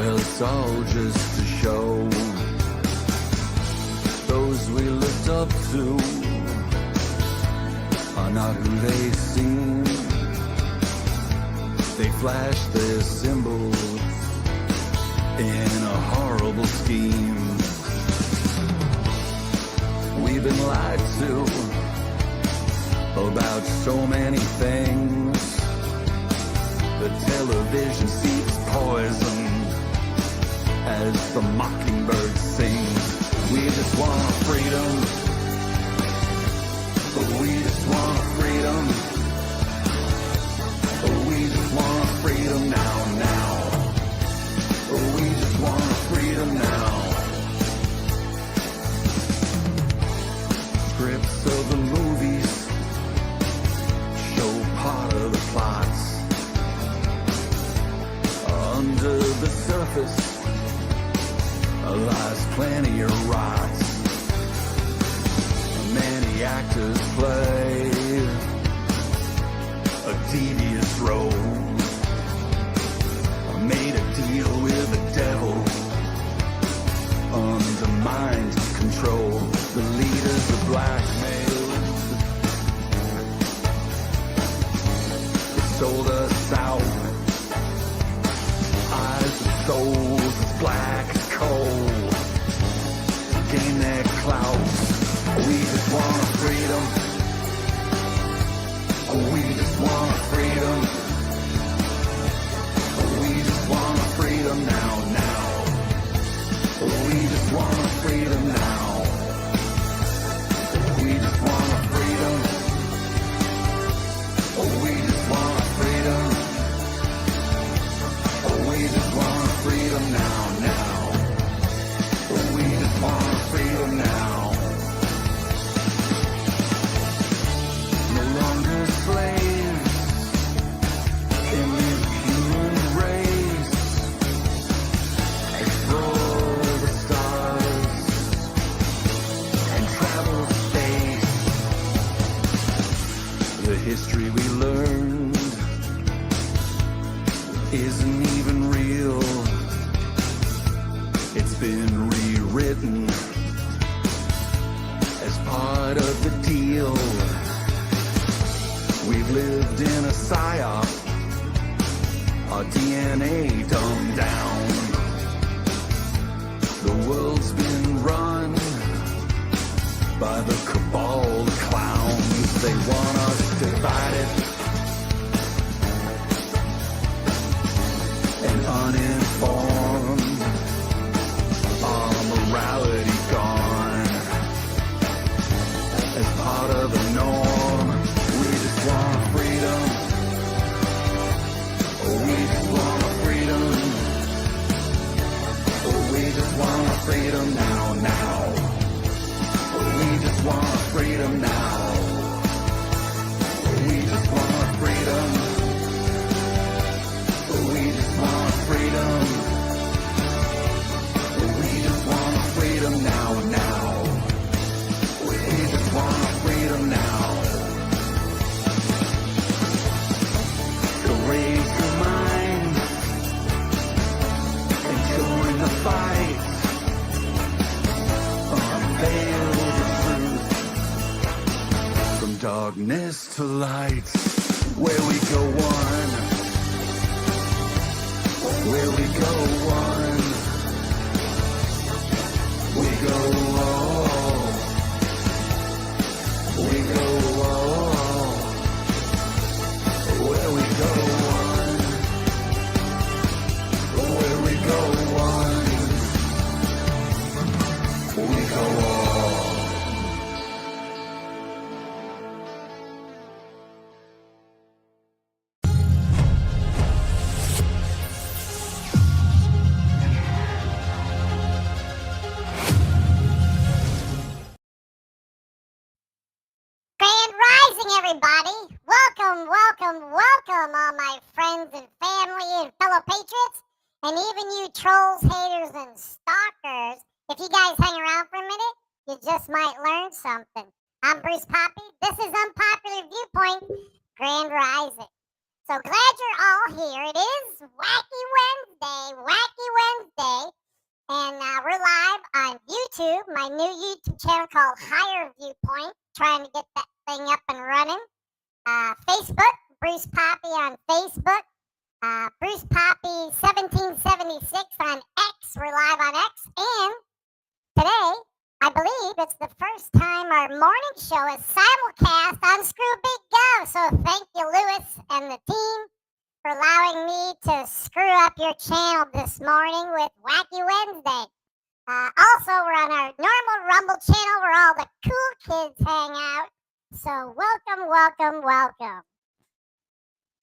Well, it's all just to show those we looked up to are not who they seem. They flash their symbols in a horrible scheme. We've been lied to about so many things. The television seeps poison as the mockingbird sings. We just want freedom. We just want freedom. We just want freedom now, now. We just want freedom now. Scripts of the movies show part of the plots. Under the surface lies plenty of rots. Many actors play a devious role. Made a deal with the devil under mind control. The leaders are blackmailed. They sold us out. Eyes of souls as black as coal. Gain their clout. We just want freedom. We just want freedom. We just want freedom now, now. We just want freedom now. We just want freedom. We just want freedom. We just want freedom now, now. We just want freedom now. No longer slaves in this human race. Explore the stars and travel space. The history we learned isn't even real. It's been rewritten as part of the deal. We've lived in a psyop, our DNA dumbed down. The world's been run by the cabal, the clowns. They want us divided and uninformed. Our morality gone as part of the norm. We just want freedom. We just want freedom. We just want freedom now, now. We just want freedom now. We just want freedom. We just want freedom. We just want freedom now, now. We just want freedom now. So raise your mind and join the fight. Unveil the truth from darkness to light. Where we go one. Where we go one. We go all. We go all. Where we go one. Where we go one. We go all. Everybody, welcome, all my friends and family and fellow patriots, and even you trolls, haters, and stalkers. If you guys hang around for a minute, you just might learn something. I'm Bruce Poppy. This is Unpopular Viewpoint, Grand Rising. So glad you're all here. It is Wacky YouTube, my new YouTube channel called Higher ViewPoint, trying to get that thing up and running. Facebook, Bruce Poppy on Facebook. Bruce Poppy 1776 on X. We're live on X. And today, I believe it's the first time our morning show is simulcast on Screw Big Gov. So thank you, Lewis and the team, for allowing me to screw up your channel this morning with Wacky Wednesday. Also, we're on our normal Rumble channel where all the cool kids hang out. So welcome.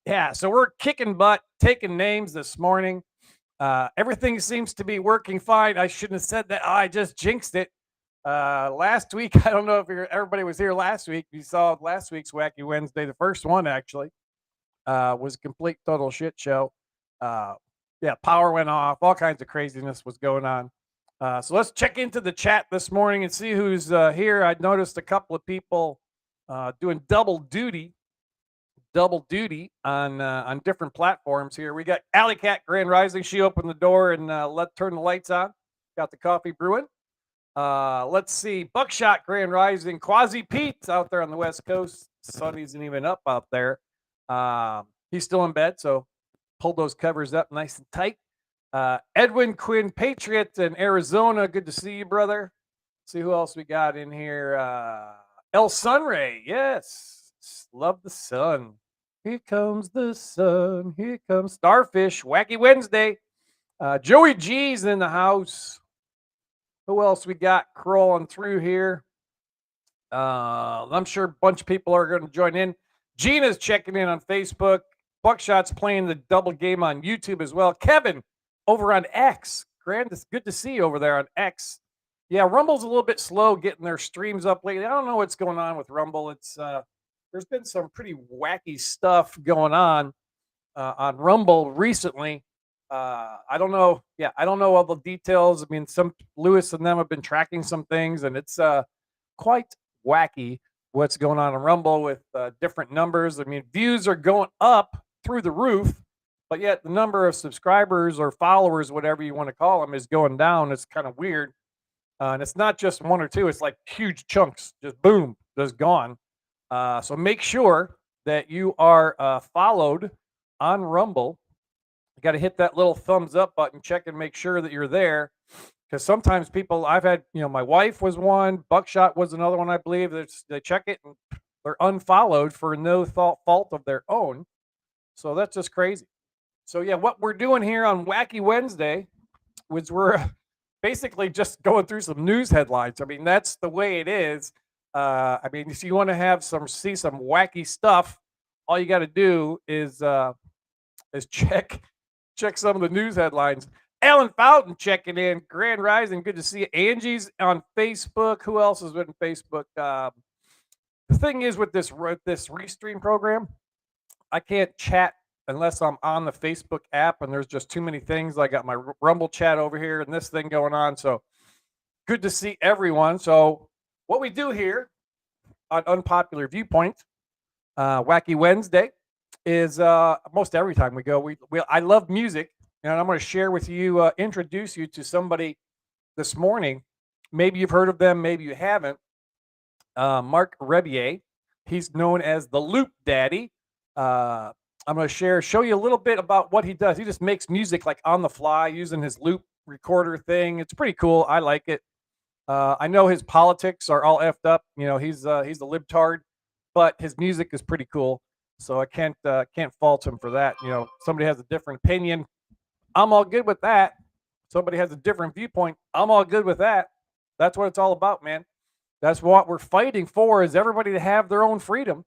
Yeah, so we're kicking butt, taking names this morning. Everything seems to be working fine. I shouldn't have said that. Oh, I just jinxed it. Last week, I don't know if everybody was here last week. You saw last week's Wacky Wednesday, the first one actually, was a complete total shit show. Yeah, power went off. All kinds of craziness was going on. So let's check into the chat this morning and see who's here. I noticed a couple of people doing double duty on different platforms here. We got Alley Cat Grand Rising. She opened the door and turn the lights on. Got the coffee brewing. Let's see. Buckshot Grand Rising. Quasi Pete's out there on the West Coast. Sun isn't even up out there. He's still in bed, so pull those covers up nice and tight. Edwin Quinn Patriot in Arizona. Good to see you, brother. See who else we got in here. El Sunray. Yes. Love the sun. Here comes the sun. Here comes Starfish. Wacky Wednesday. Joey G's in the house. Who else we got crawling through here? I'm sure a bunch of people are going to join in. Gina's checking in on Facebook. Buckshot's playing the double game on YouTube as well. Kevin over on X. Grand, it's good to see you over there on X. Yeah, Rumble's a little bit slow getting their streams up lately. I don't know what's going on with Rumble. It's there's been some pretty wacky stuff going on Rumble recently. I don't know. Yeah, I don't know all the details. I mean, some Lewis and them have been tracking some things, and it's quite wacky what's going on in Rumble with different numbers. I mean, views are going up through the roof, but yet the number of subscribers or followers, whatever you want to call them, is going down. It's kind of weird. And it's not just one or two. It's like huge chunks, just boom, just gone. So make sure that you are followed on Rumble. You got to hit that little thumbs up button, check and make sure that you're there. Because sometimes people, I've had, my wife was one, Buckshot was another one, I believe. They check it and they're unfollowed for no fault of their own. So that's just crazy. So yeah, what we're doing here on Wacky Wednesday was we're basically just going through some news headlines. I mean, that's the way it is. I mean, if you want to see some wacky stuff, all you got to do is check some of the news headlines. Alan Fountain checking in. Grand Rising. Good to see you. Angie's on Facebook. Who else is on Facebook? The thing is with this Restream program, I can't chat unless I'm on the Facebook app, and there's just too many things. I got my Rumble chat over here and this thing going on. So good to see everyone. So what we do here on Unpopular Viewpoint, Wacky Wednesday, is most every time we go, I love music, and I'm going to share with you, introduce you to somebody this morning. Maybe you've heard of them, maybe you haven't. Mark Rebier. He's known as the Loop Daddy. I'm going to show you a little bit about what he does. He just makes music like on the fly using his loop recorder thing. It's pretty cool. I like it. I know his politics are all effed up. He's a libtard, but his music is pretty cool. So I can't fault him for that. Somebody has a different opinion, I'm all good with that. Somebody has a different viewpoint, I'm all good with that. That's what it's all about, man. That's what we're fighting for, is everybody to have their own freedom,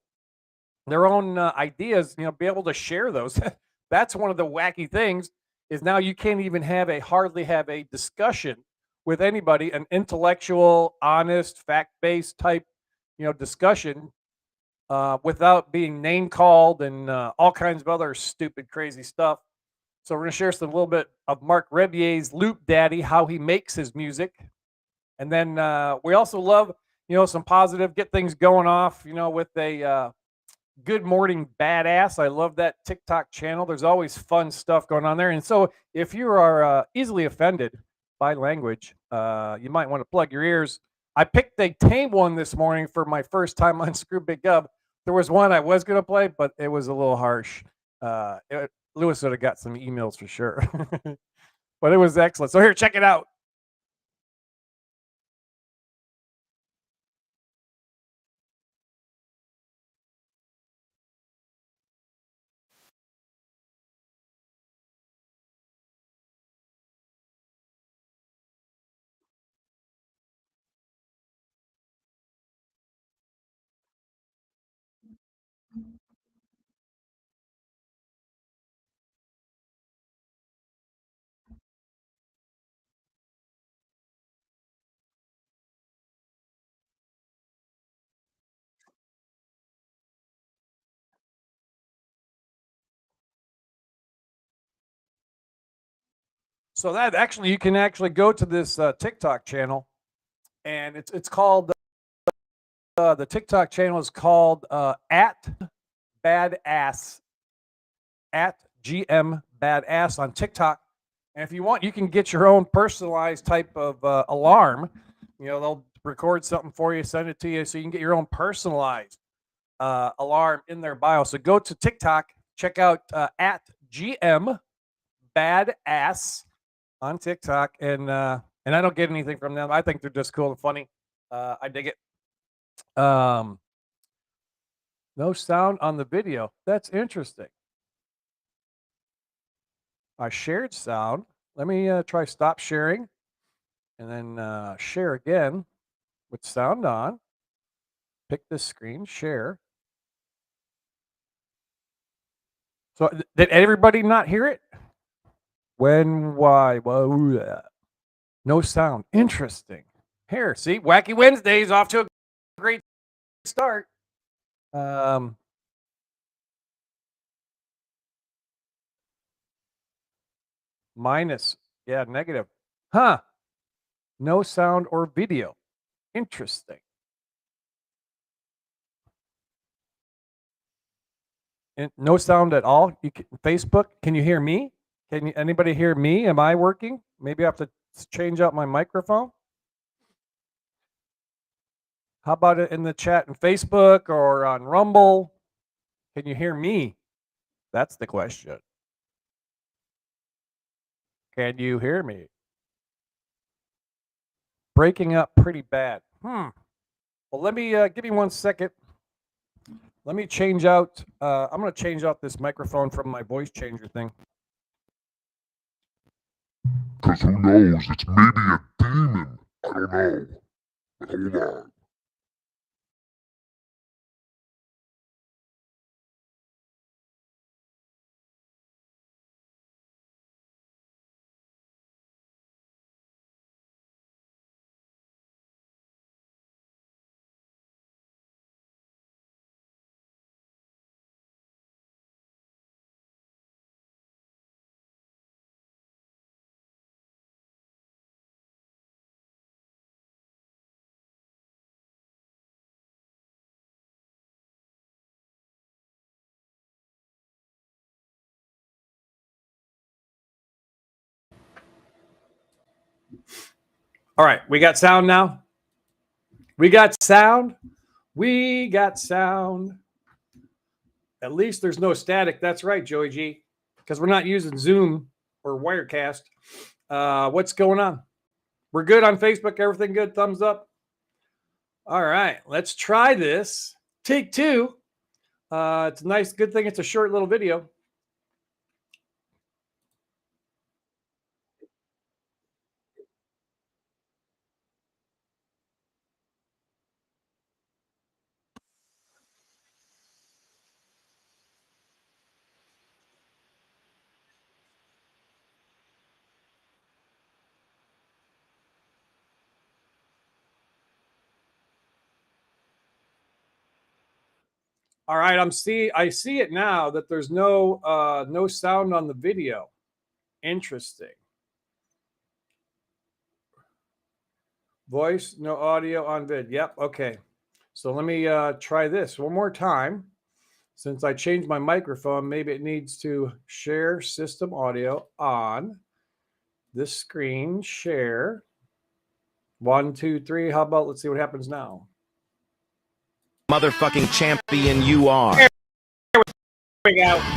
their own ideas, be able to share those. That's one of the wacky things, is now you can't even hardly have a discussion with anybody, an intellectual, honest, fact-based type, discussion, without being name called and all kinds of other stupid, crazy stuff. So we're going to share a little bit of Mark Rebier's Loop Daddy, how he makes his music. And then we also love, some positive, get things going off, with a Good Morning Badass. I love that TikTok channel. There's always fun stuff going on there. And so if you are easily offended by language. You might want to plug your ears. I picked a tame one this morning for my first time on Screw Big Gub. There was one I was going to play, but it was a little harsh. Lewis would have got some emails for sure. But it was excellent. So here, check it out. So that actually, you can actually go to this TikTok channel, and it's called the TikTok channel is called at badass at GM badass on TikTok. And if you want, you can get your own personalized type of alarm. You know, they'll record something for you, send it to you, so you can get your own personalized alarm in their bio. So go to TikTok, check out at GM badass on TikTok, and I don't get anything from them. I think they're just cool and funny. I dig it. No sound on the video. That's interesting. I shared sound. Let me try stop sharing, and then share again with sound on. Pick this screen, share. So did everybody not hear it? When, why, whoa, no sound. Interesting. Here, see, Wacky Wednesdays off to a great start. Minus, yeah, negative. Huh. No sound or video. Interesting. And no sound at all. You can, Facebook, can you hear me? Can you, anybody hear me? Am I working? Maybe I have to change out my microphone. How about it in the chat in Facebook or on Rumble? Can you hear me? That's the question. Can you hear me? Breaking up pretty bad. Well, let me give me 1 second. Let me change out. I'm going to change out this microphone from my voice changer thing. Because who knows? It's maybe a demon. I don't know. But hold on. All right, we got sound now. We got sound. We got sound. At least there's no static. That's right, Joey G, because we're not using Zoom or Wirecast. What's going on? We're good on Facebook. Everything good? Thumbs up. All right, let's try this. Take two. It's a nice, good thing it's a short little video. All right, I see it now that there's no sound on the video. Interesting. Voice, no audio on vid. Yep. Okay. So let me try this one more time. Since I changed my microphone, maybe it needs to share system audio on. this screen share. 1, 2, 3. How about let's see what happens now. Motherfucking champion you are.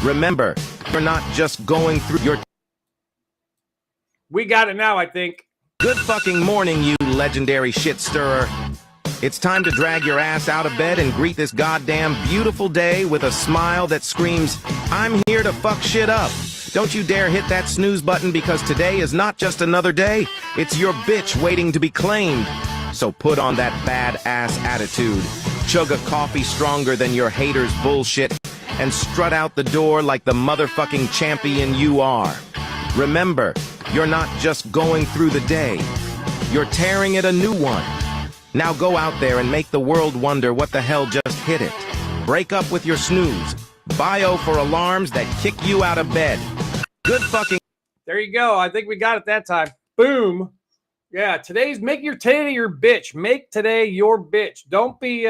Remember, you're not just going through your... We got it now, I think. Good fucking morning, you legendary shit stirrer. It's time to drag your ass out of bed and greet this goddamn beautiful day with a smile that screams, I'm here to fuck shit up. Don't you dare hit that snooze button, because today is not just another day, it's your bitch waiting to be claimed. So put on that badass attitude, chug a coffee stronger than your haters' bullshit, and strut out the door like the motherfucking champion you are. Remember, you're not just going through the day, you're tearing it a new one. Now go out there and make the world wonder what the hell just hit it. Break up with your snooze. Bio for alarms that kick you out of bed. Good fucking... There you go. I think we got it that time. Boom. Yeah, make your today your bitch. Make today your bitch. Don't be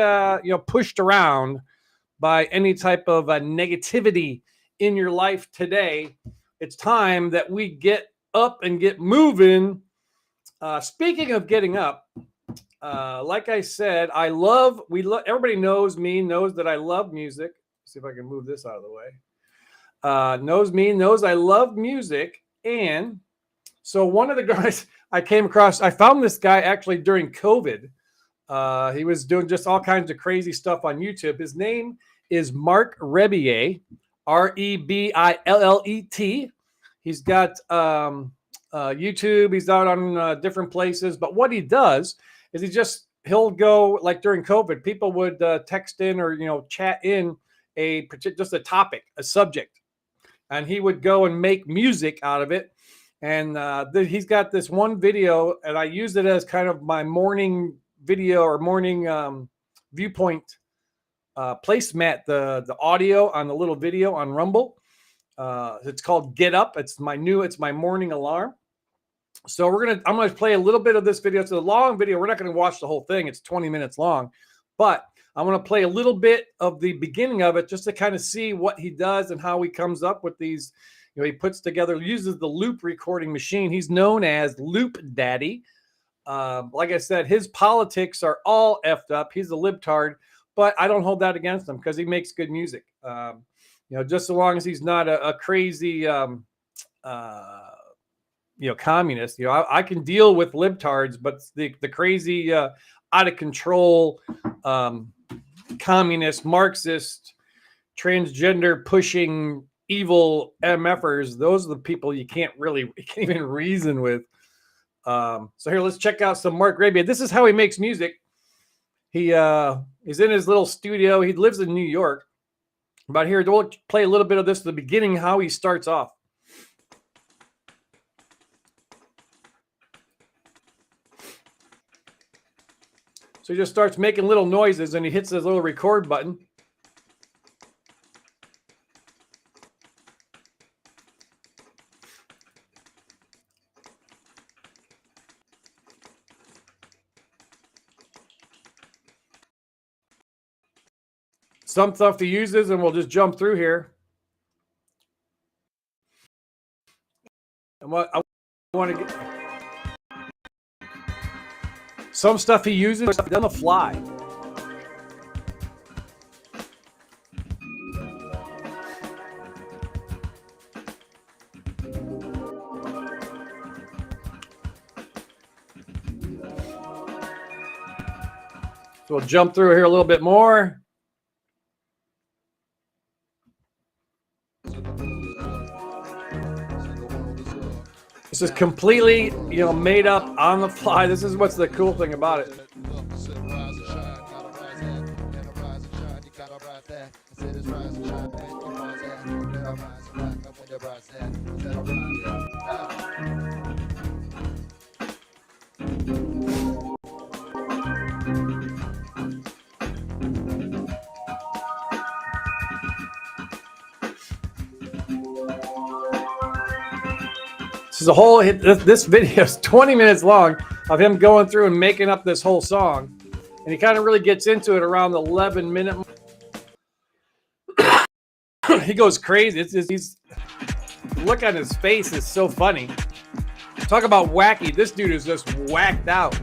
pushed around by any type of negativity in your life today. It's time that we get up and get moving. Speaking of getting up, like I said, everybody knows me, knows that I love music. See if I can move this out of the way. Knows me, knows I love music. And so one of the guys I came across, I found this guy actually during COVID. He was doing just all kinds of crazy stuff on YouTube. His name is Mark Rebillet, Rebillet. He's got YouTube. He's out on different places. But what he does is he'll go, like during COVID, people would text in or chat in just a topic, a subject, and he would go and make music out of it. And he's got this one video, and I use it as kind of my morning video or morning ViewPoint placemat, the audio on the little video on Rumble. It's called Get Up. It's my morning alarm. So I'm gonna play a little bit of this video. It's a long video. We're not gonna watch the whole thing. It's 20 minutes long, but I'm gonna play a little bit of the beginning of it just to kind of see what he does and how he comes up with these. He uses the loop recording machine. He's known as Loop Daddy. Like I said, his politics are all effed up. He's a libtard, but I don't hold that against him because he makes good music. Just so long as he's not a crazy, communist. I can deal with libtards, but the crazy, out of control, communist, Marxist, transgender pushing, evil MFers, those are the people you can't even reason with. So here, let's check out some Mark Rebillet. This is how he makes music. He is in his little studio. He lives in New York. But here, we'll play a little bit of this at the beginning, how he starts off. So he just starts making little noises, and he hits this little record button. Some stuff he uses, and we'll just jump through here. And what I want to get, some stuff he uses on the fly. So we'll jump through here a little bit more. This is completely, made up on the fly. This is what's the cool thing about it. This video is 20 minutes long of him going through and making up this whole song, and he kind of really gets into it around the 11-minute. He goes crazy. He's look on his face is so funny. Talk about wacky. This dude is just whacked out.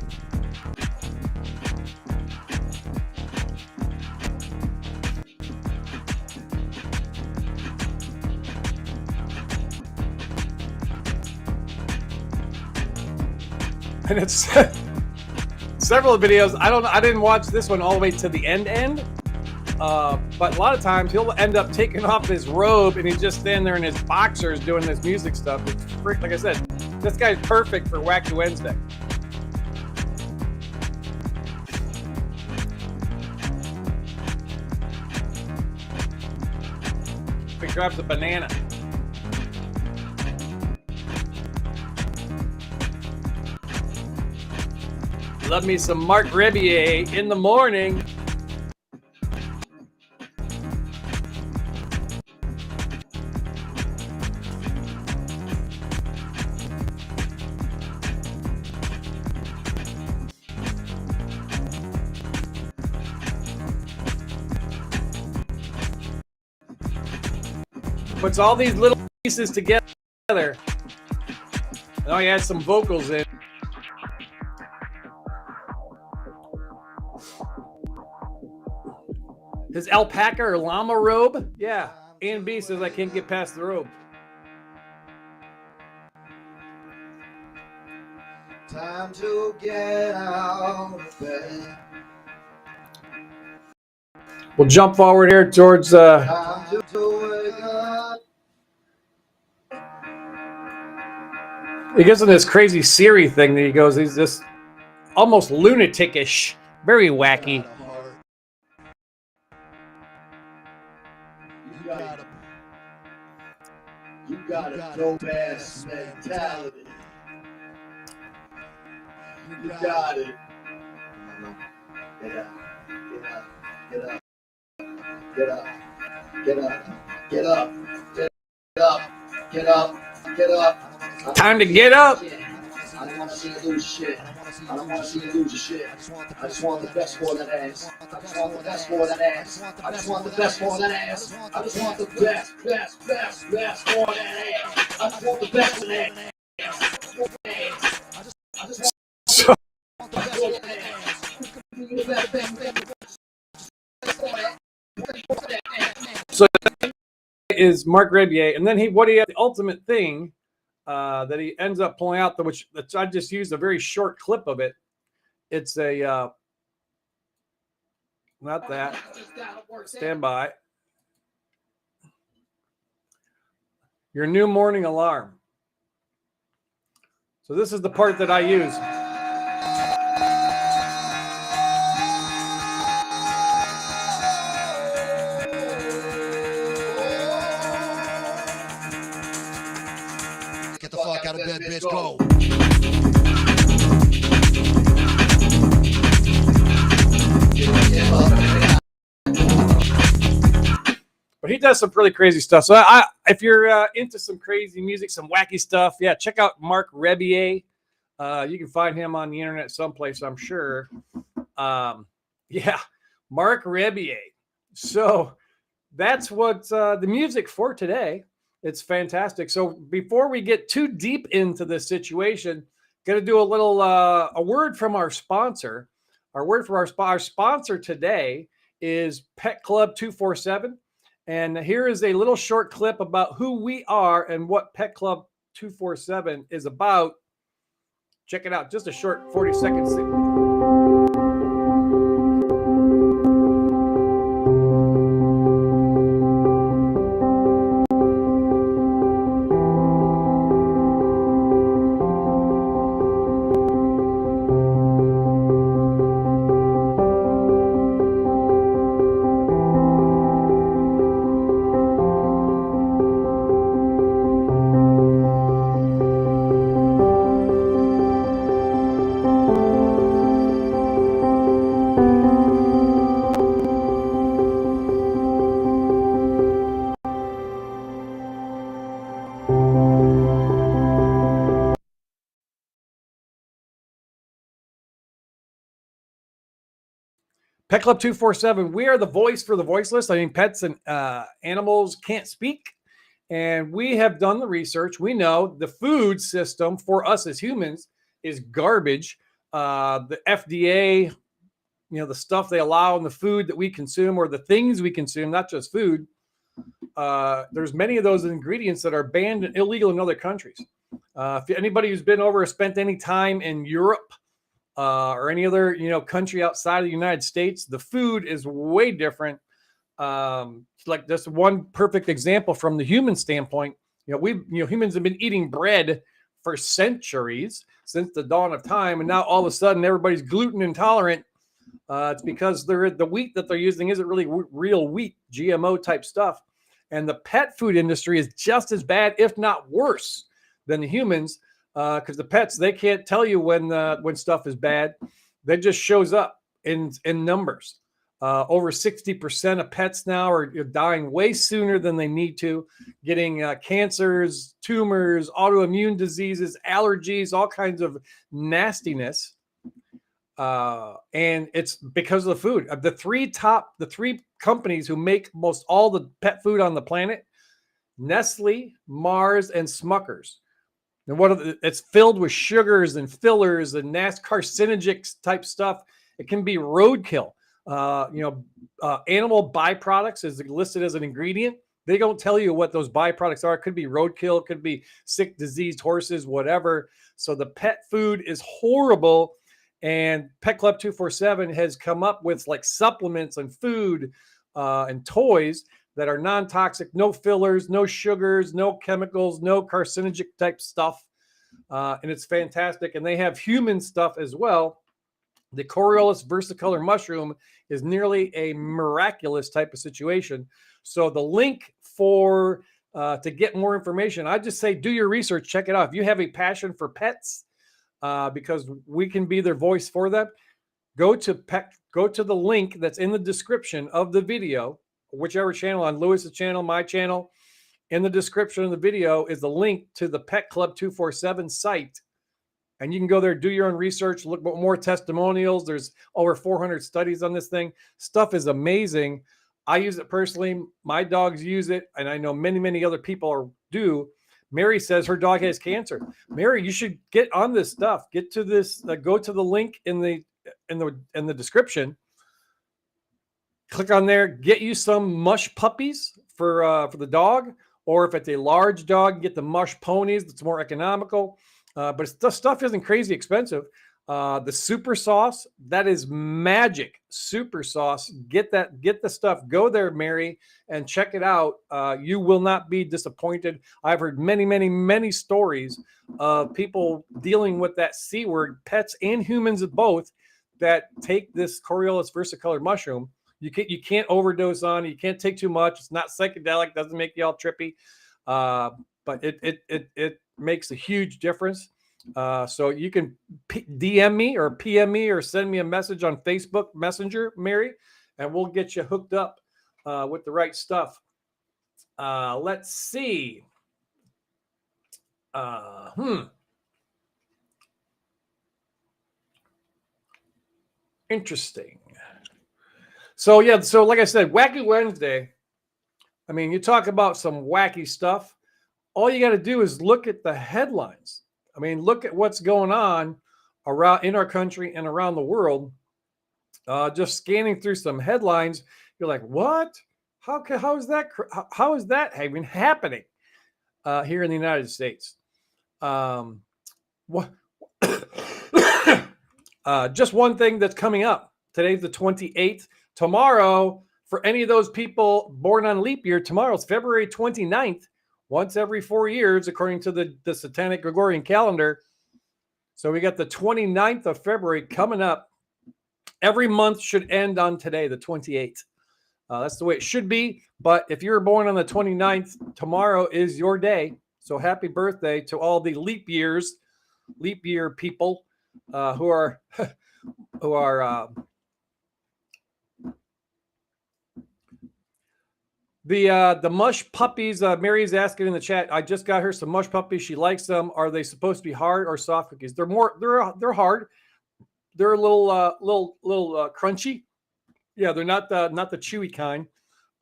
And it's several videos. I didn't watch this one all the way to the end. But a lot of times he'll end up taking off his robe and he's just standing there in his boxers doing this music stuff. It's freak, like I said, this guy's perfect for Wacky Wednesday. He grabs a banana. Love me some Mark Rebier in the morning. Puts all these little pieces together. Oh, he has some vocals in. His alpaca or llama robe? Yeah. A and B says I can't get past the robe. Time to get out of bed. We'll jump forward here towards Time to wake up. he gets in this crazy Siri thing that he goes, he's just almost lunatic-ish. Very wacky. You got a dope ass mentality. You got it. Get up. Get up. Get up. Get up. Get up. Get up. Get up. Get up. Time to get up. I don't want to see you lose shit. I don't want to see you lose your shit. I just want the best for that ass. I just want the best for that ass. I just want the best for that ass. I just want the best for that ass. I just want the best for that ass. I just want So, the best for that ass. so that is Mark Rebier, and then he had the ultimate thing that he ends up pulling out, which I just used a very short clip of it. It's a not that. Stand by. Your new morning alarm. So this is the part that I use. Get the fuck out of bed, bitch, go. But he does some really crazy stuff. So if you're into some crazy music, some wacky stuff, yeah, check out Mark Rebier. You can find him on the internet someplace, I'm sure. Yeah, Mark Rebier. So that's what the music for today. It's fantastic. So before we get too deep into this situation, going to do a little a word from our sponsor. Our word from our sponsor today is Pet Club 247. And here is a little short clip about who we are and what Pet Club 247 is about. Check it out. Just a short 40 seconds. Pet Club 247, we are the voice for the voiceless. I mean, pets and animals can't speak. And we have done the research. We know the food system for us as humans is garbage. The FDA, the stuff they allow in the food that we consume or the things we consume, not just food. There's many of those ingredients that are banned and illegal in other countries. If anybody who's been over or spent any time in Europe or any other country outside of the United States, the food is way different. Like just one perfect example from the human standpoint. Humans have been eating bread for centuries since the dawn of time, and now all of a sudden everybody's gluten intolerant. It's because the wheat that they're using isn't really real wheat, GMO type stuff. And the pet food industry is just as bad, if not worse, than the humans, because the pets, they can't tell you when stuff is bad. That just shows up in numbers. Over 60% of pets now are dying way sooner than they need to, getting cancers, tumors, autoimmune diseases, allergies, all kinds of nastiness. And it's because of the food. The three companies who make most all the pet food on the planet, Nestle, Mars, and Smuckers. And it's filled with sugars and fillers and carcinogenic type stuff. It can be roadkill. Animal byproducts is listed as an ingredient. They don't tell you what those byproducts are. It could be roadkill, it could be sick, diseased horses, whatever. So the pet food is horrible. And Pet Club 247 has come up with like supplements and food and toys that are non-toxic, no fillers, no sugars, no chemicals, no carcinogenic type stuff. And it's fantastic. And they have human stuff as well. The Coriolis versicolor mushroom is nearly a miraculous type of situation. So the link for to get more information, I just say do your research, check it out. If you have a passion for pets, because we can be their voice for them, go to the link that's in the description of the video, whichever channel, on Lewis's channel, my channel. In the description of the video is the link to the Pet Club 247 site. And you can go there, do your own research, look at more testimonials. There's over 400 studies on this thing. Stuff is amazing. I use it personally. My dogs use it, and I know many, many other people do. Mary says her dog has cancer. Mary, you should get on this stuff. Get to this. Go to the link in the description. Click on there. Get you some mush puppies for the dog, or if it's a large dog, get the mush ponies. That's more economical. But the stuff isn't crazy expensive. The super sauce, that is magic. Super sauce. Get the stuff. Go there, Mary, and check it out. You will not be disappointed. I've heard many, many, many stories of people dealing with that C word, pets and humans both, that take this Coriolis versicolor mushroom. You can't overdose on it. You can't take too much. It's not psychedelic. Doesn't make you all trippy. But it makes a huge difference. So you can DM me or PM me or send me a message on Facebook Messenger, Mary, and we'll get you hooked up with the right stuff. Let's see. Interesting. So like I said, Wacky Wednesday. I mean, you talk about some wacky stuff. All you got to do is look at the headlines. I mean, look at what's going on around in our country and around the world. Just scanning through some headlines, you're like, what? How is that even happening here in the United States? Just one thing that's coming up. Today's the 28th. Tomorrow, for any of those people born on leap year, tomorrow's February 29th. Once every 4 years, according to the Satanic Gregorian calendar. So we got the 29th of February coming up. Every month should end on today, the 28th. That's the way it should be. But if you're born on the 29th, tomorrow is your day. So happy birthday to all the leap year people who are The mush puppies, Mary's asking in the chat. I just got her some mush puppies. She likes them. Are they supposed to be hard or soft cookies? They're hard. They're a little crunchy. Yeah, they're not the chewy kind.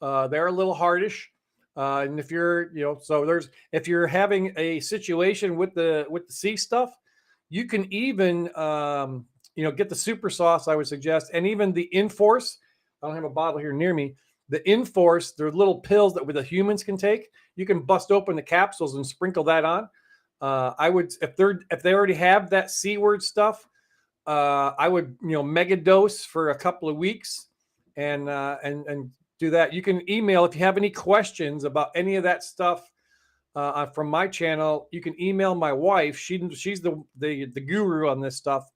They're a little hardish. And if you're, so if you're having a situation with the sea stuff, you can even, get the super sauce, I would suggest, and even the Inforce. I don't have a bottle here near me. The Inforce, they're little pills that the humans can take. You can bust open the capsules and sprinkle that on. I would, if they already have that C word stuff, I would, mega dose for a couple of weeks and do that. You can email if you have any questions about any of that stuff from my channel. You can email my wife. She's the guru on this stuff.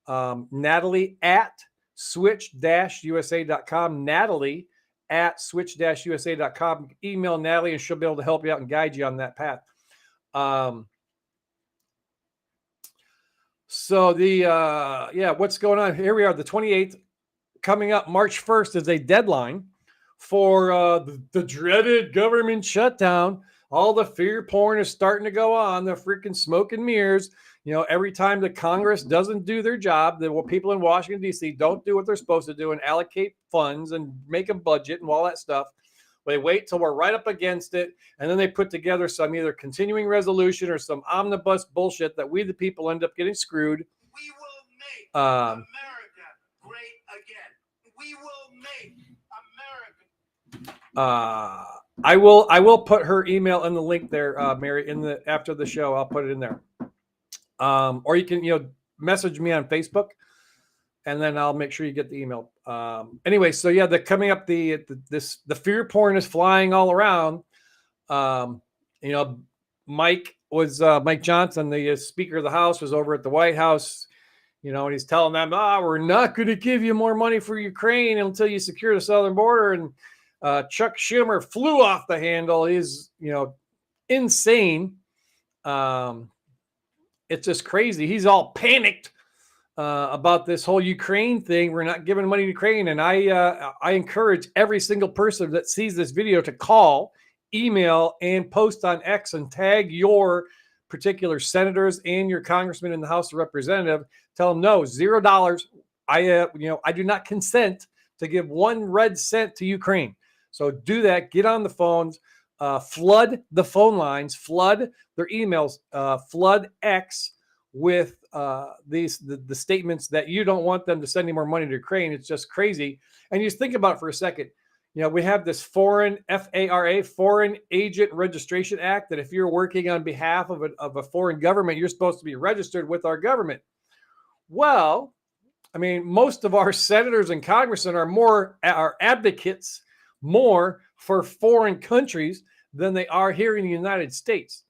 Natalie at switch-usa.com. Natalie at switch-usa.com. Email Natalie and she'll be able to help you out and guide you on that path. So what's going on? Here we are, the 28th. Coming up March 1st is a deadline for the dreaded government shutdown. All the fear porn is starting to go on, the freaking smoke and mirrors. Every time the Congress doesn't do their job, the people in Washington, D.C. don't do what they're supposed to do and allocate funds and make a budget and all that stuff. They wait till we're right up against it, and then they put together some either continuing resolution or some omnibus bullshit that we, the people, end up getting screwed. We will make America great again. We will make America. I will put her email in the link there, Mary, after the show. I'll put it in there. Or you can, message me on Facebook, and then I'll make sure you get the email. Anyway, so yeah, coming up, the fear porn is flying all around. Mike Johnson, the Speaker of the House, was over at the White House, and he's telling them, we're not going to give you more money for Ukraine until you secure the southern border. And Chuck Schumer flew off the handle. He's, insane. It's just crazy. He's all panicked about this whole Ukraine thing. We're not giving money to Ukraine. And I encourage every single person that sees this video to call, email, and post on X and tag your particular senators and your congressman in the House of Representatives. Tell them no, $0. I do not consent to give 1 red cent to Ukraine. So do that. Get on the phones, flood the phone lines, flood their emails, flood X with the statements that you don't want them to send any more money to Ukraine. It's just crazy. And you just think about it for a second. We have this foreign FARA, Foreign Agent Registration Act, that if you're working on behalf of a foreign government, you're supposed to be registered with our government. Well, I mean, most of our senators and congressmen are advocates more for foreign countries than they are here in the United States.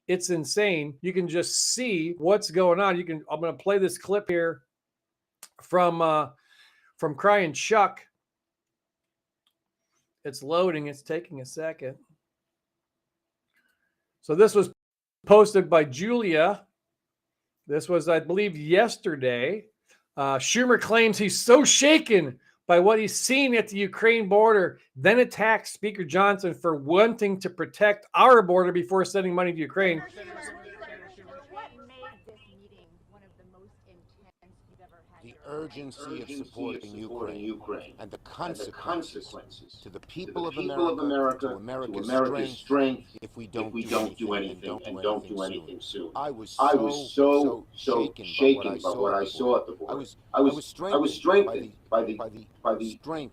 It's insane. You can just see what's going on. I'm going to play this clip here from Crying Chuck. It's loading. It's taking a second. So this was posted by Julia. This was, I believe, yesterday. Schumer claims he's so shaken by what he's seen at the Ukraine border, then attacks Speaker Johnson for wanting to protect our border before sending money to Ukraine. The urgency of supporting Ukraine and the consequences to the people of America, to America's strength, if we don't do anything and don't do anything soon. I was so shaken by what I saw at the border. I was strengthened by the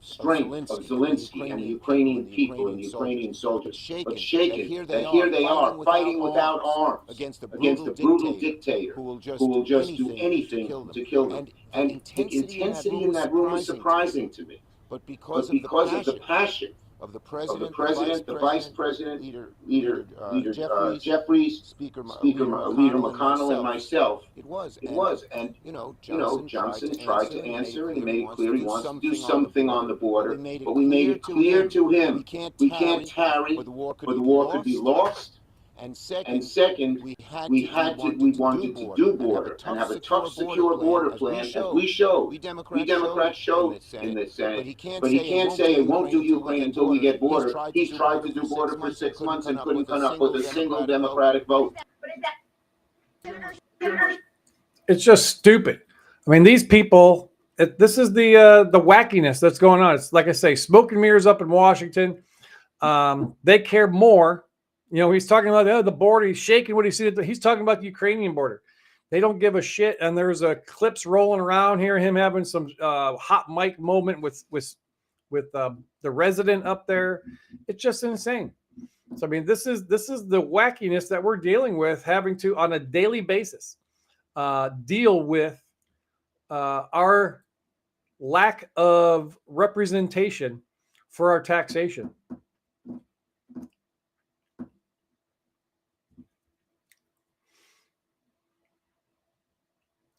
strength of Zelensky and the Ukrainian people and the Ukrainian soldiers, but shaken that here they are fighting without arms against a brutal dictator who will just do anything to kill them. And the intensity in that room is surprising to me. But because of the passion of the president, the vice president, leader Jeffries, Speaker Leader McConnell, and myself, it was. And Johnson tried to answer, and he made it clear he wants to do something on the border. But we made it clear to him we can't tarry, or the war could be lost. And second, we wanted to do border and have a tough, secure border plan, as we showed. We Democrats showed in this Senate. But he can't say it won't do Ukraine until we get border. He's tried to do border for 6 months and couldn't come up with a single Democratic vote. It's just stupid. I mean, these people. This is the wackiness that's going on. It's like I say, smoke and mirrors up in Washington. They care more. You know, he's talking about the border. He's shaking what he's seeing. He's talking about the Ukrainian border. They don't give a shit. And there's a clips rolling around here, him having some hot mic moment with the resident up there. It's just insane. So I mean, this is the wackiness that we're dealing with, having to on a daily basis deal with our lack of representation for our taxation.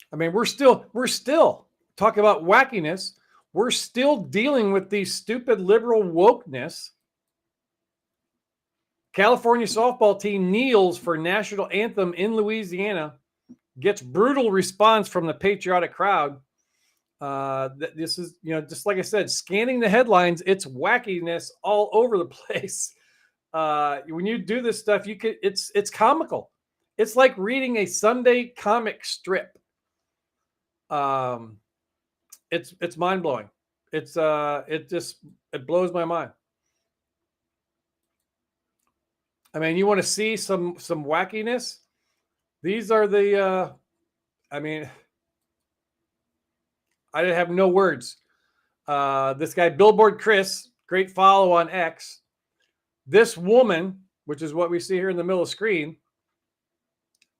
I mean, we're still talking about wackiness. We're still dealing with these stupid liberal wokeness. California softball team kneels for national anthem in Louisiana, gets brutal response from the patriotic crowd. This is, you know, just like I said, scanning the headlines, it's wackiness all over the place. When you do this stuff, it's comical. It's like reading a Sunday comic strip. It's mind blowing. It blows my mind. I mean, you want to see some wackiness? These are the I mean, I have no words. This guy, Billboard Chris, great follow on X. This woman, which is what we see here in the middle of the screen,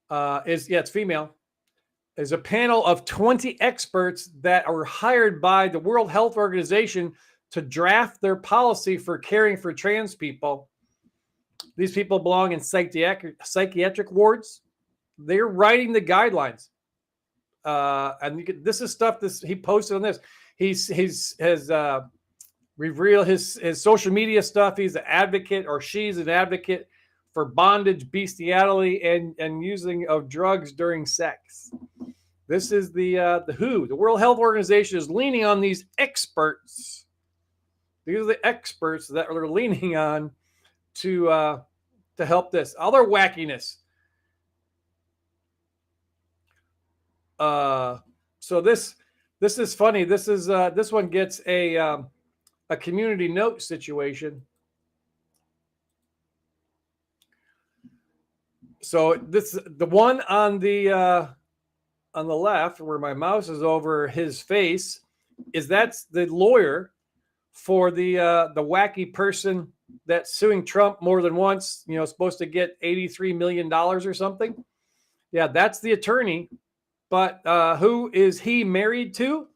it's female, is a panel of 20 experts that are hired by the World Health Organization to draft their policy for caring for trans people. These people belong in psychiatric wards. They're writing the guidelines. And this is stuff he posted on this. Has revealed his social media stuff. He's an advocate, or she's an advocate for bondage, bestiality, and using of drugs during sex. This is the WHO, the World Health Organization, is leaning on these experts. These are the experts that they're leaning on to help this other wackiness. So this is funny. This one gets a community note situation. So the one on the left, where my mouse is over his face, that's the lawyer for the wacky person that's suing Trump more than once. You know, supposed to get $83 million or something. Yeah, that's the attorney. But who is he married to?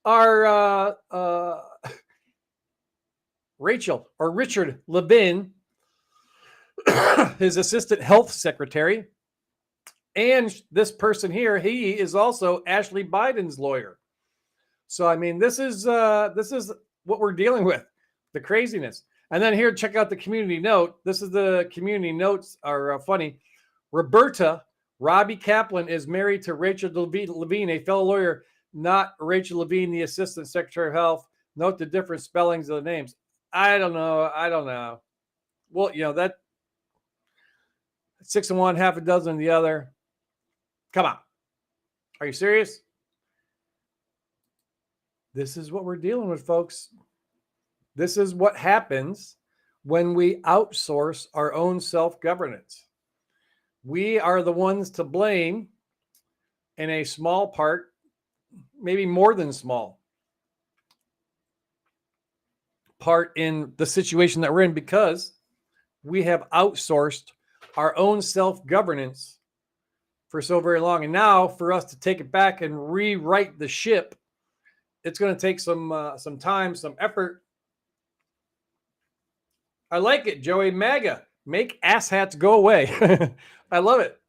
Our Rachel or Richard Levin, his assistant health secretary. And this person here, he is also Ashley Biden's lawyer. So I mean, this is what we're dealing with, the craziness. And then here, check out the community note. This is the community notes are funny. Robbie Kaplan is married to Rachel Levine, a fellow lawyer, not Rachel Levine, the assistant secretary of health. Note the different spellings of the names. I don't know. Well, you know, that 6 in one, half a dozen in the other. Come on. Are you serious? This is what we're dealing with, folks. This is what happens when we outsource our own self-governance. We are the ones to blame in a small part, maybe more than small part in the situation that we're in, because we have outsourced our own self-governance for so very long. And now for us to take it back and rewrite the ship, it's going to take some time, some effort. I like it, Joey. MAGA. Make asshats go away. I love it.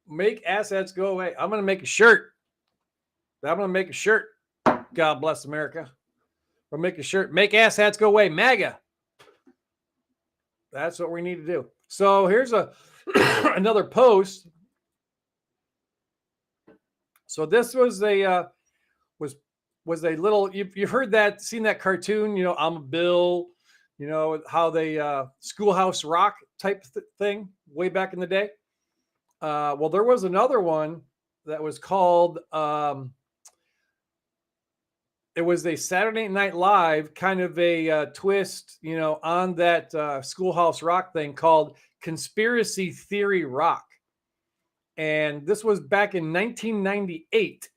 Make asshats go away. I'm going to make a shirt. God bless America. We'll make a shirt. Make asshats go away. MAGA. That's what we need to do. So here's another post. So this was a little, you've heard that, seen that cartoon, you know, I'm a Bill, you know, how they Schoolhouse Rock type thing way back in the day. Well, there was another one that was called, it was a Saturday Night Live kind of a twist, you know, on that Schoolhouse Rock thing called Conspiracy Theory Rock. And this was back in 1998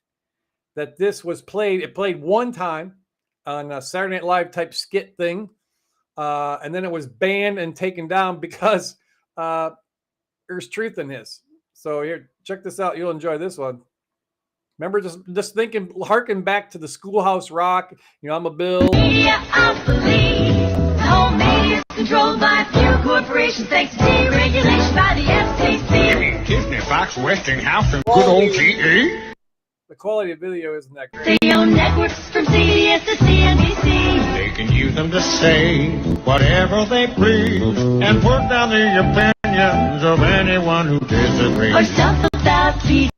that this was played. It played one time on a Saturday Night Live type skit thing. And then it was banned and taken down because there's truth in this. So here, check this out. You'll enjoy this one. Remember, just thinking, harken back to the Schoolhouse Rock. You know, I'm a Bill. Media, I believe. The whole media is controlled by a few corporations thanks to deregulation by the FCC. Disney, Fox, Westinghouse, and good old GE. The quality of video isn't that great. They own networks from CBS to CNBC. They can use them to say whatever they please and put down the opinions of anyone who disagrees. Or stuff about TV.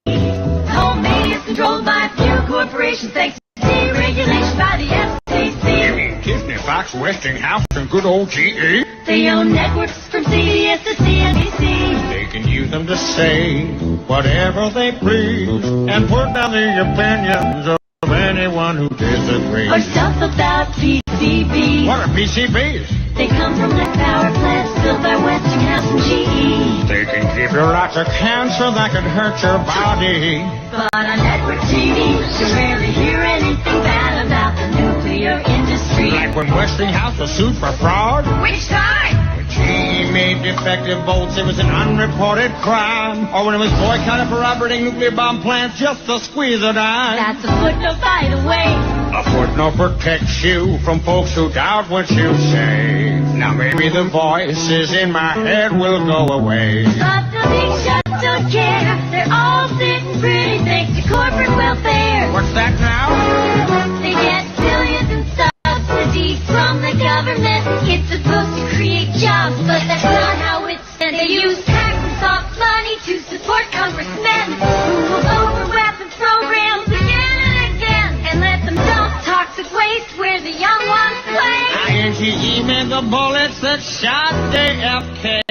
The whole media is controlled by a few corporations thanks to deregulation by the FCC. Disney, Fox, Westinghouse, and good old GE. They own networks from CBS to CNBC. They can use them to say whatever they please and put down the opinions of anyone who disagrees. Or stuff about PCBs. What are PCBs? They come from the power plants built by Westinghouse and GE. They can give you lots of cancer that can hurt your body. But on network TV, you rarely hear anything bad about the nuclear industry. Like when Westinghouse was sued for fraud. Which time? When GE made defective bolts, it was an unreported crime. Or when it was boycotted for operating nuclear bomb plants just to squeeze a dime. That's a footnote, by the way. A footnote protects you from folks who doubt what you say. Now maybe the voices in my head will go away. But the big shots don't care. They're all sitting pretty thanks to corporate welfare. What's that now? They get billions in subsidies from the government. It's supposed to create jobs, but that's not how it's done. They use tax and soft money to support congressmen who will overlap the programs again and again and let them dump toxic waste where the young ones play. INTE made the bullets that shot JFK.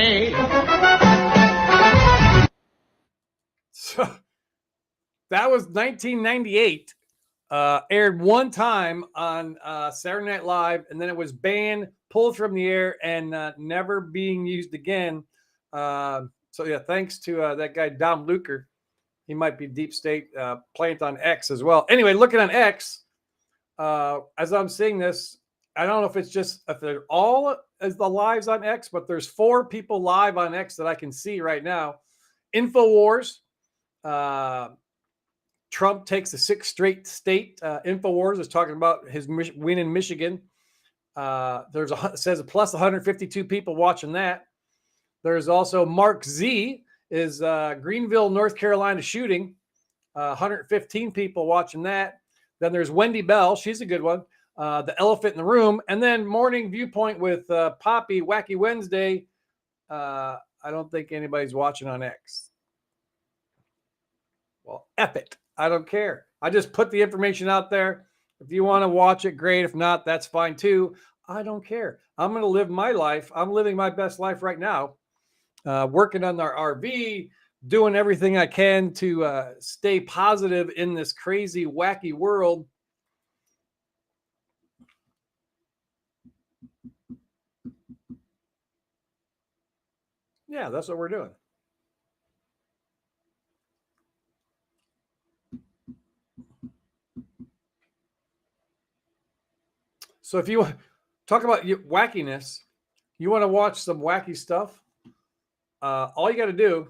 So that was 1998. Aired one time on Saturday Night Live, and then it was banned, pulled from the air, and never being used again. So yeah, thanks to that guy Dom Luker. He might be deep state plant on X as well. Anyway, looking on X, as I'm seeing this, I don't know if it's just if they're all as the lives on X, but there's 4 people live on X that I can see right now. InfoWars. Trump takes the 6th straight state. InfoWars is talking about his win in Michigan. It says plus 152 people watching that. There's also Mark Z is Greenville, North Carolina shooting. 115 people watching that. Then there's Wendy Bell. She's a good one. The Elephant in the Room. And then Morning Viewpoint with Poppy, Wacky Wednesday. I don't think anybody's watching on X. Well, F it. I don't care. I just put the information out there. If you want to watch it, great. If not, that's fine too. I don't care. I'm going to live my life. I'm living my best life right now. Working on our RV, doing everything I can to stay positive in this crazy, wacky world. Yeah, that's what we're doing. So if you talk about wackiness, you want to watch some wacky stuff, all you got to do,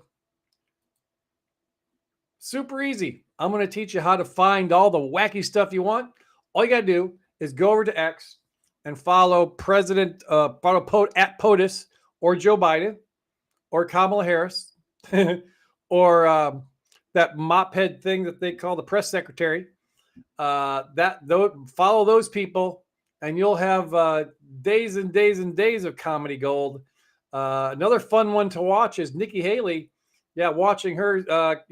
super easy. I'm going to teach you how to find all the wacky stuff you want. All you got to do is go over to X and follow President at POTUS or Joe Biden or Kamala Harris or that mop head thing that they call the press secretary. Follow those people. And you'll have days and days and days of comedy gold. Another fun one to watch is Nikki Haley. Yeah, watching her,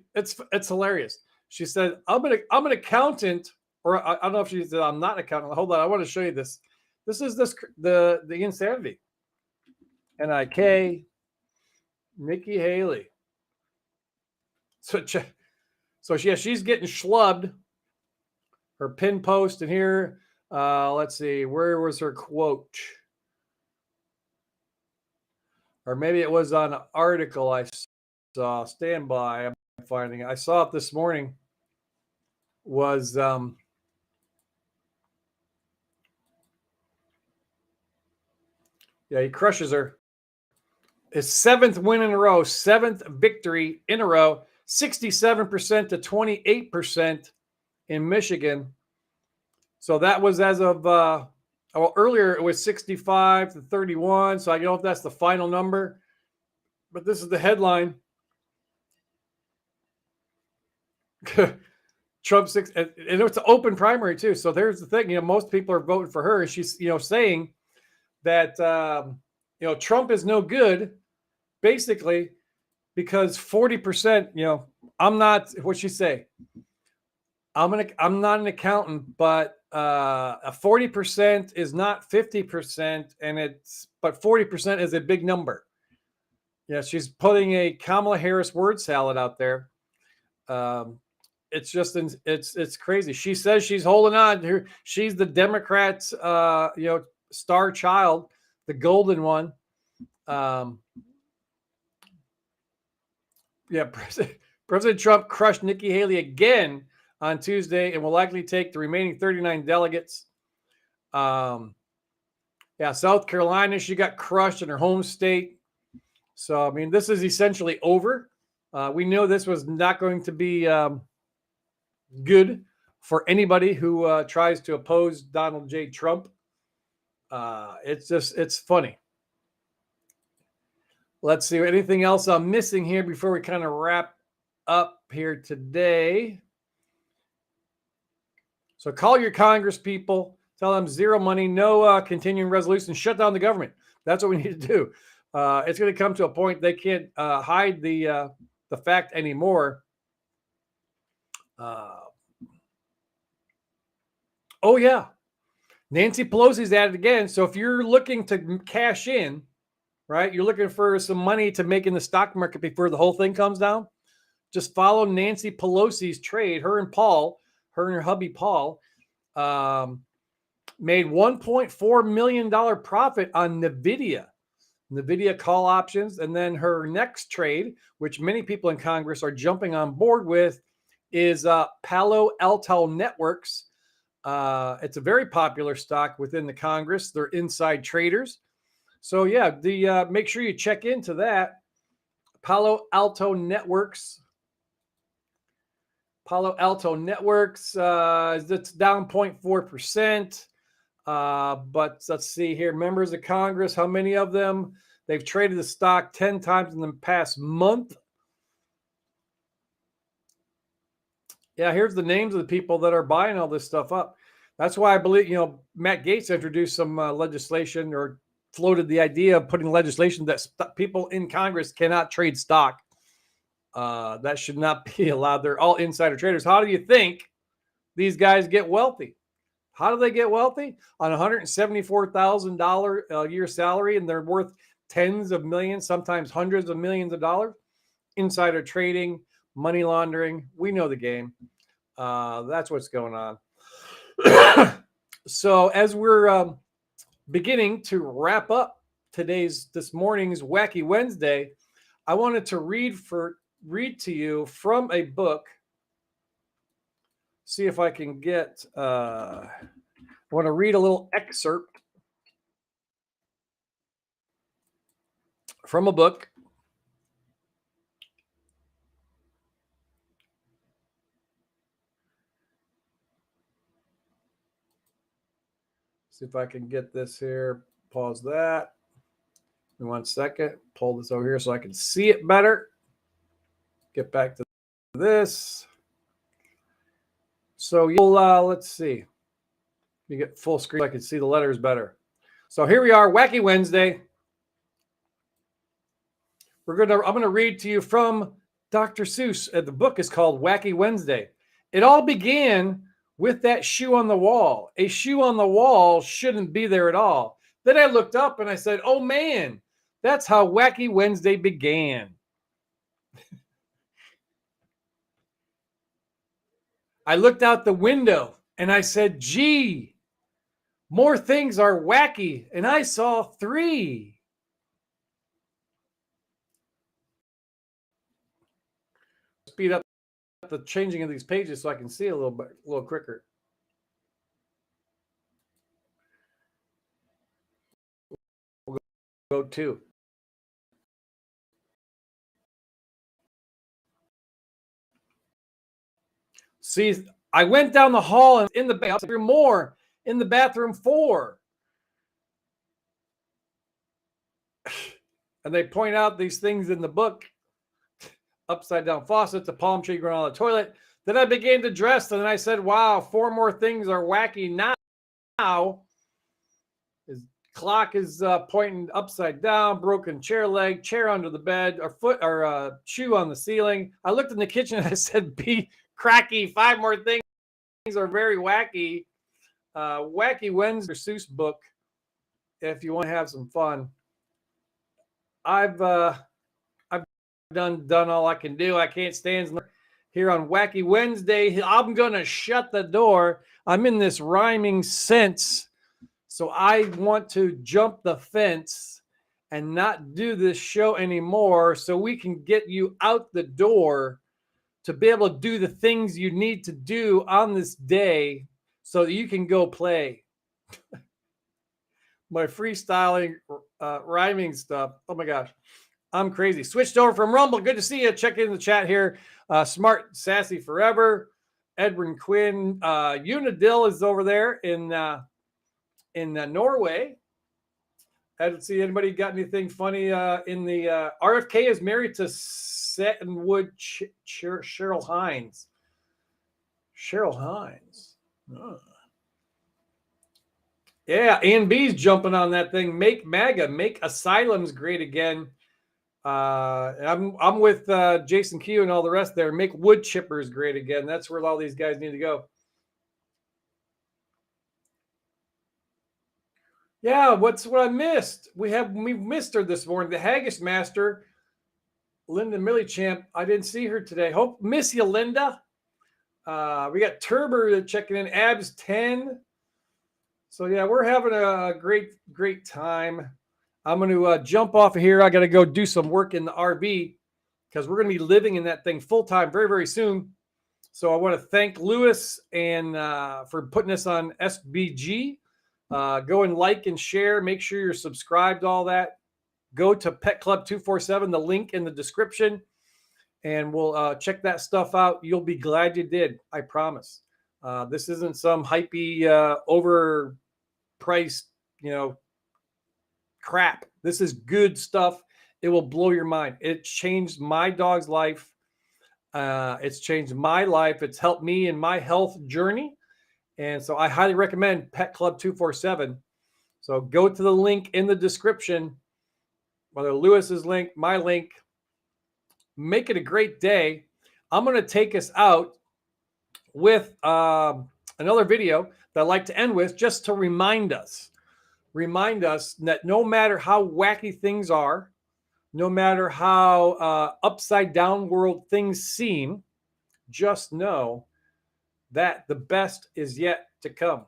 it's hilarious. She said, I'm an accountant, or I don't know if she said I'm not an accountant. Hold on, I want to show you this. This is the insanity. NIK, Nikki Haley. So So she's getting schlubbed. Her pin post in here. Let's see, where was her quote? Or maybe it was on an article I saw. Stand by. I'm finding it. I saw it this morning. Was yeah, he crushes her. His 7th win in a row, 7th victory in a row, 67% to 28% in Michigan. So that was as of earlier it was 65 to 31. So I don't know if that's the final number, but this is the headline. Trump 6, and it's an open primary too. So there's the thing, most people are voting for her, and she's, saying that Trump is no good, basically, because 40%, I'm not, what'd she say? I'm not an accountant, but 40% is not 50%, but 40% is a big number. Yeah, she's putting a Kamala Harris word salad out there. It's just, it's crazy. She says she's holding on. She's the Democrats, star child, the golden one. Yeah, President Trump crushed Nikki Haley again on Tuesday and will likely take the remaining 39 delegates. South Carolina, she got crushed in her home state. So, I mean, this is essentially over. We know this was not going to be good for anybody who tries to oppose Donald J. Trump. It's funny. Let's see anything else I'm missing here before we kind of wrap up here today. So call your Congress people, tell them zero money, no continuing resolution, shut down the government. That's what we need to do. It's going to come to a point they can't hide the fact anymore. Oh yeah, Nancy Pelosi's at it again. So if you're looking to cash in, right, you're looking for some money to make in the stock market before the whole thing comes down, just follow Nancy Pelosi's trade. Her and her hubby Paul, made $1.4 million profit on NVIDIA call options. And then her next trade, which many people in Congress are jumping on board with, is Palo Alto Networks. It's a very popular stock within the Congress. They're inside traders. So yeah, make sure you check into that. Palo Alto Networks. Palo Alto Networks, it's down 0.4%. But let's see here. Members of Congress, how many of them? They've traded the stock 10 times in the past month. Yeah, here's the names of the people that are buying all this stuff up. That's why I believe, Matt Gaetz introduced some legislation or floated the idea of putting legislation that people in Congress cannot trade stock. That should not be allowed. They're all insider traders. How do you think these guys get wealthy? How do they get wealthy? On $174,000 a year salary, and they're worth tens of millions, sometimes hundreds of millions of dollars. Insider trading, money laundering. We know the game. That's what's going on. So as we're beginning to wrap up this morning's Wacky Wednesday, I wanted to read to you from a book. See if I can get, I want to read a little excerpt from a book. See if I can get this here. Pause that. In 1 second. Pull this over here so I can see it better. Get back to this. So you'll, let's see. You get full screen so I can see the letters better. So here we are, Wacky Wednesday. I'm gonna read to you from Dr. Seuss. The book is called Wacky Wednesday. It all began with that shoe on the wall. A shoe on the wall shouldn't be there at all. Then I looked up and I said, oh man, that's how Wacky Wednesday began. I looked out the window and I said, gee, more things are wacky. And I saw 3. Speed up the changing of these pages so I can see a little quicker. We'll go 2. See, I went down the hall and in the bathroom more, in the bathroom 4. And they point out these things in the book. Upside down faucets, a palm tree growing on the toilet. Then I began to dress, and then I said, wow, 4 more things are wacky now. His clock is pointing upside down, broken chair leg, chair under the bed, or shoe on the ceiling. I looked in the kitchen and I said, be cracky, 5 more things are very wacky. Wacky Wednesday Seuss book, if you want to have some fun. I've done all I can do. I can't stand here on Wacky Wednesday. I'm gonna shut the door. I'm in this rhyming sense, so I want to jump the fence and not do this show anymore, so we can get you out the door to be able to do the things you need to do on this day, so that you can go play. My freestyling, rhyming stuff. Oh my gosh. I'm crazy. Switched over from Rumble. Good to see you. Check in the chat here. Smart Sassy Forever. Edwin Quinn. Unadil is over there in Norway. I didn't see anybody got anything funny in the RFK is married to Settonwood Cheryl Hines. Cheryl Hines. Oh. Yeah, A&B's jumping on that thing. Make MAGA, make asylums great again. I'm with Jason Q and all the rest there. Make wood chippers great again. That's where all these guys need to go. Yeah, what I missed? We missed her this morning. The Haggis Master, Linda Millichamp. I didn't see her today. Miss you, Linda. We got Turber checking in. Abs 10. So yeah, we're having a great time. I'm going to jump off of here. I got to go do some work in the RV because we're going to be living in that thing full time very, very soon. So I want to thank Lewis and for putting us on SBG. Go and like and share. Make sure you're subscribed to all that. Go to Pet Club 247, the link in the description, and we'll check that stuff out. You'll be glad you did. I promise. This isn't some hypey, overpriced, crap. This is good stuff. It will blow your mind. It changed my dog's life. It's changed my life. It's helped me in my health journey. And so I highly recommend Pet Club 247. So go to the link in the description, whether Lewis's link, my link. Make it a great day. I'm going to take us out with another video that I'd like to end with, just to remind us that no matter how wacky things are, no matter how upside down world things seem, just know that the best is yet to come.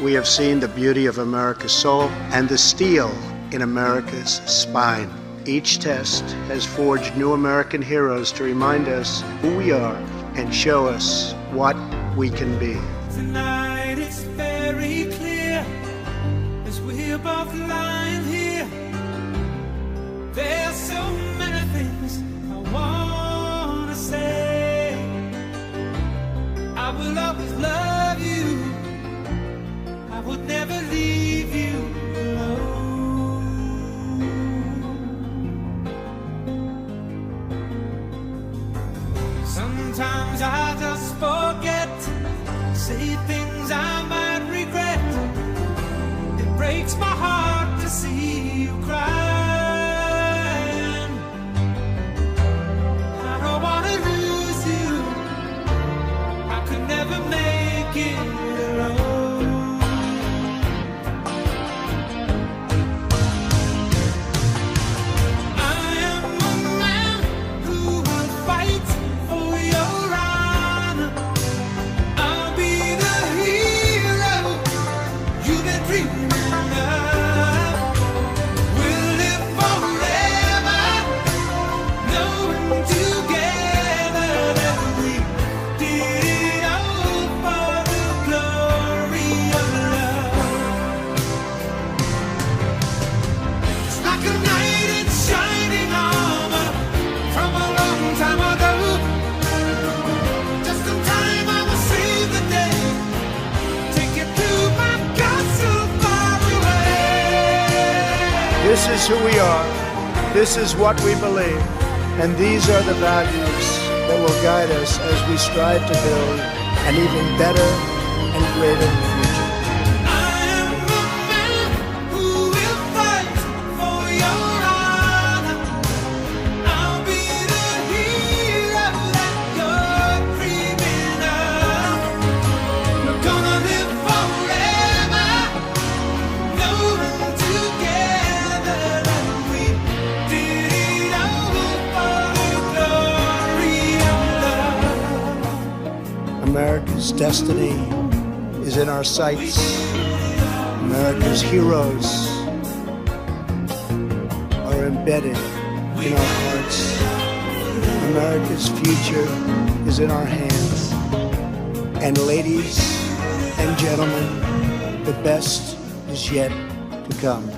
We have seen the beauty of America's soul and the steel in America's spine. Each test has forged new American heroes to remind us who we are and show us what we can be. Tonight it's very clear as we're both lying here. There's so many things I wanna say. I will always love you. I would never leave you alone. Sometimes I just forget, say things I might regret. It breaks my heart to see you crying. I don't wanna lose you. I could never make it alone. I am a man who will fight for your honor. long time ago. Just in time I will save the day. Take you to my castle far away. This is who we are. This is what we believe. And these are the values that will guide us as we strive to build an even better and greater future. America's destiny is in our sights. America's heroes are embedded in our hearts. America's future is in our hands. And ladies and gentlemen, the best is yet to come.